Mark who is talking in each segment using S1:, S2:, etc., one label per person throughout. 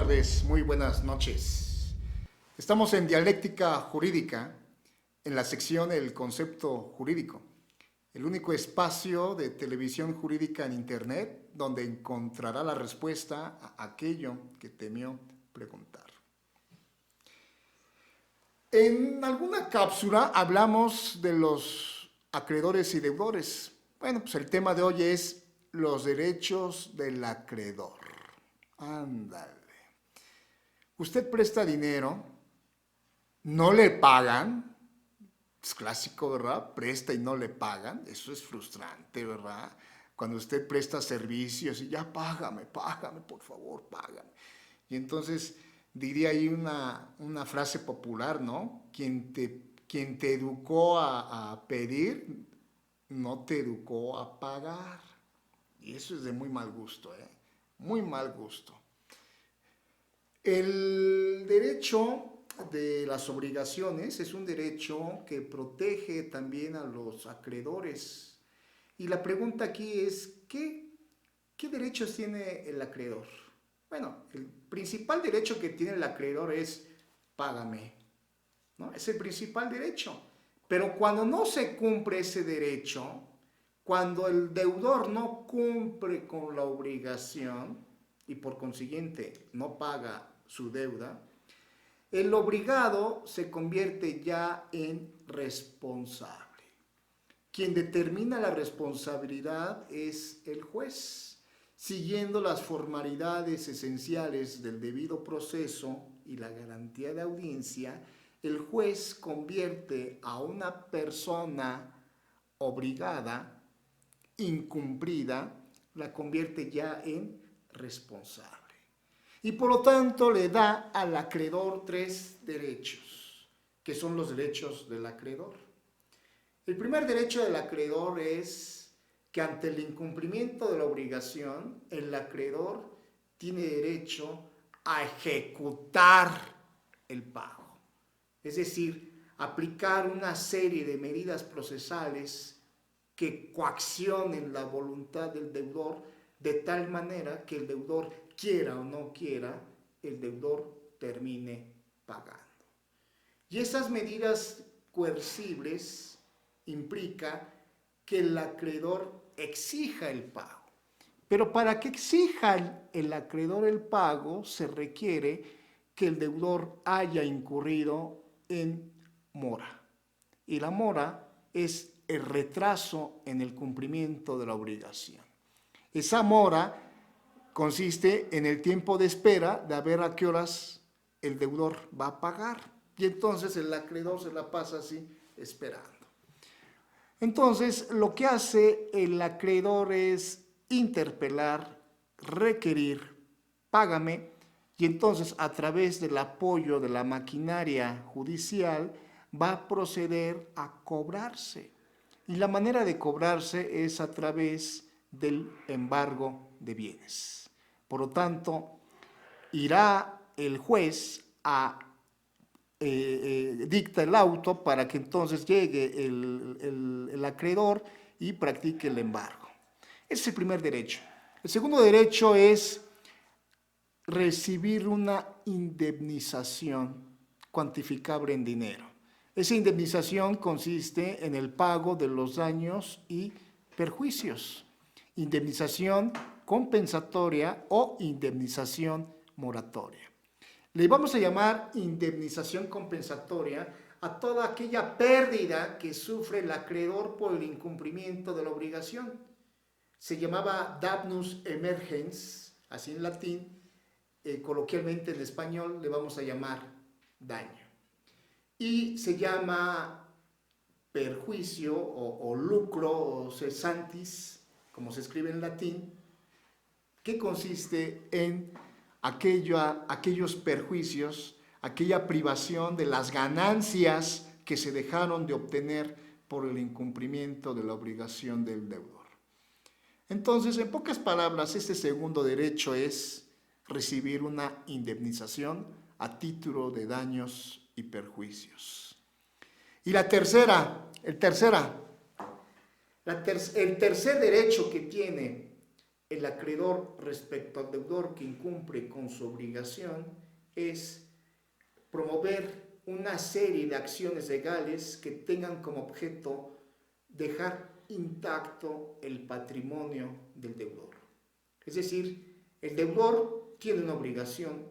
S1: tardes, muy buenas noches. Estamos en Dialéctica Jurídica, en la sección El Concepto Jurídico, el único espacio de televisión jurídica en Internet donde encontrará la respuesta a aquello que temió preguntar. En alguna cápsula hablamos de los acreedores y deudores. Bueno, pues el tema de hoy es los derechos del acreedor. Ándale. Usted presta dinero, no le pagan, es clásico, ¿verdad? Presta y no le pagan, eso es frustrante, ¿verdad? Cuando usted presta servicios y ya págame, por favor, págame. Y entonces diría ahí una frase popular, ¿no? Quien te educó a pedir, no te educó a pagar. Y eso es de muy mal gusto, ¿eh? Muy mal gusto. El derecho de las obligaciones es un derecho que protege también a los acreedores. Y la pregunta aquí es, ¿qué derechos tiene el acreedor? Bueno, el principal derecho que tiene el acreedor es págame, ¿no? Es el principal derecho. Pero cuando no se cumple ese derecho, cuando el deudor no cumple con la obligación y por consiguiente no paga su deuda, el obligado se convierte ya en responsable. Quien determina la responsabilidad es el juez, siguiendo las formalidades esenciales del debido proceso y la garantía de audiencia. El juez convierte a una persona obligada, incumplida, la convierte ya en responsable. Y por lo tanto le da al acreedor tres derechos, que son los derechos del acreedor. El primer derecho del acreedor es que ante el incumplimiento de la obligación, el acreedor tiene derecho a ejecutar el pago. Es decir, aplicar una serie de medidas procesales que coaccionen la voluntad del deudor de tal manera que el deudor, quiera o no quiera, el deudor termine pagando. Y esas medidas coercibles implica que el acreedor exija el pago. Pero para que exija el acreedor el pago, se requiere que el deudor haya incurrido en mora. Y la mora es el retraso en el cumplimiento de la obligación. Esa mora consiste en el tiempo de espera de a ver a qué horas el deudor va a pagar. Y entonces el acreedor se la pasa así esperando. Entonces lo que hace el acreedor es interpelar, requerir, págame, y entonces a través del apoyo de la maquinaria judicial va a proceder a cobrarse. Y la manera de cobrarse es a través del embargo de bienes. Por lo tanto, irá el juez a dicta el auto para que entonces llegue el acreedor y practique el embargo. Ese es el primer derecho. El segundo derecho es recibir una indemnización cuantificable en dinero. Esa indemnización consiste en el pago de los daños y perjuicios. Indemnización compensatoria o indemnización moratoria. Le vamos a llamar indemnización compensatoria a toda aquella pérdida que sufre el acreedor por el incumplimiento de la obligación. Se llamaba damnus emergens, así en latín, coloquialmente en español le vamos a llamar daño. Y se llama perjuicio o lucro o cesantis, como se escribe en latín, que consiste en aquellos perjuicios, aquella privación de las ganancias que se dejaron de obtener por el incumplimiento de la obligación del deudor. Entonces, en pocas palabras, este segundo derecho es recibir una indemnización a título de daños y perjuicios. Y el tercer derecho que tiene el acreedor respecto al deudor que incumple con su obligación es promover una serie de acciones legales que tengan como objeto dejar intacto el patrimonio del deudor. Es decir, el deudor tiene una obligación,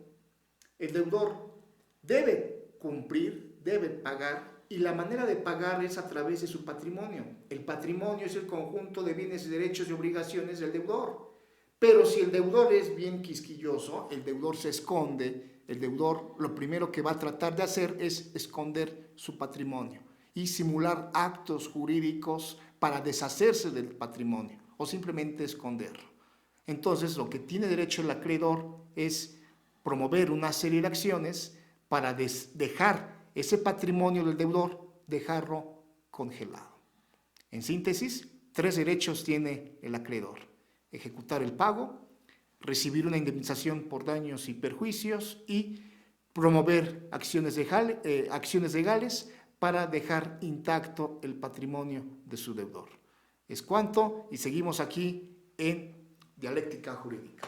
S1: el deudor debe cumplir, debe pagar, y la manera de pagar es a través de su patrimonio. El patrimonio es el conjunto de bienes, derechos y obligaciones del deudor. Pero si el deudor es bien quisquilloso, el deudor se esconde, el deudor lo primero que va a tratar de hacer es esconder su patrimonio y simular actos jurídicos para deshacerse del patrimonio o simplemente esconderlo. Entonces, lo que tiene derecho el acreedor es promover una serie de acciones para dejar ese patrimonio del deudor, dejarlo congelado. En síntesis, 3 derechos tiene el acreedor: ejecutar el pago, recibir una indemnización por daños y perjuicios y promover acciones legales para dejar intacto el patrimonio de su deudor. Es cuanto, y seguimos aquí en Dialéctica Jurídica.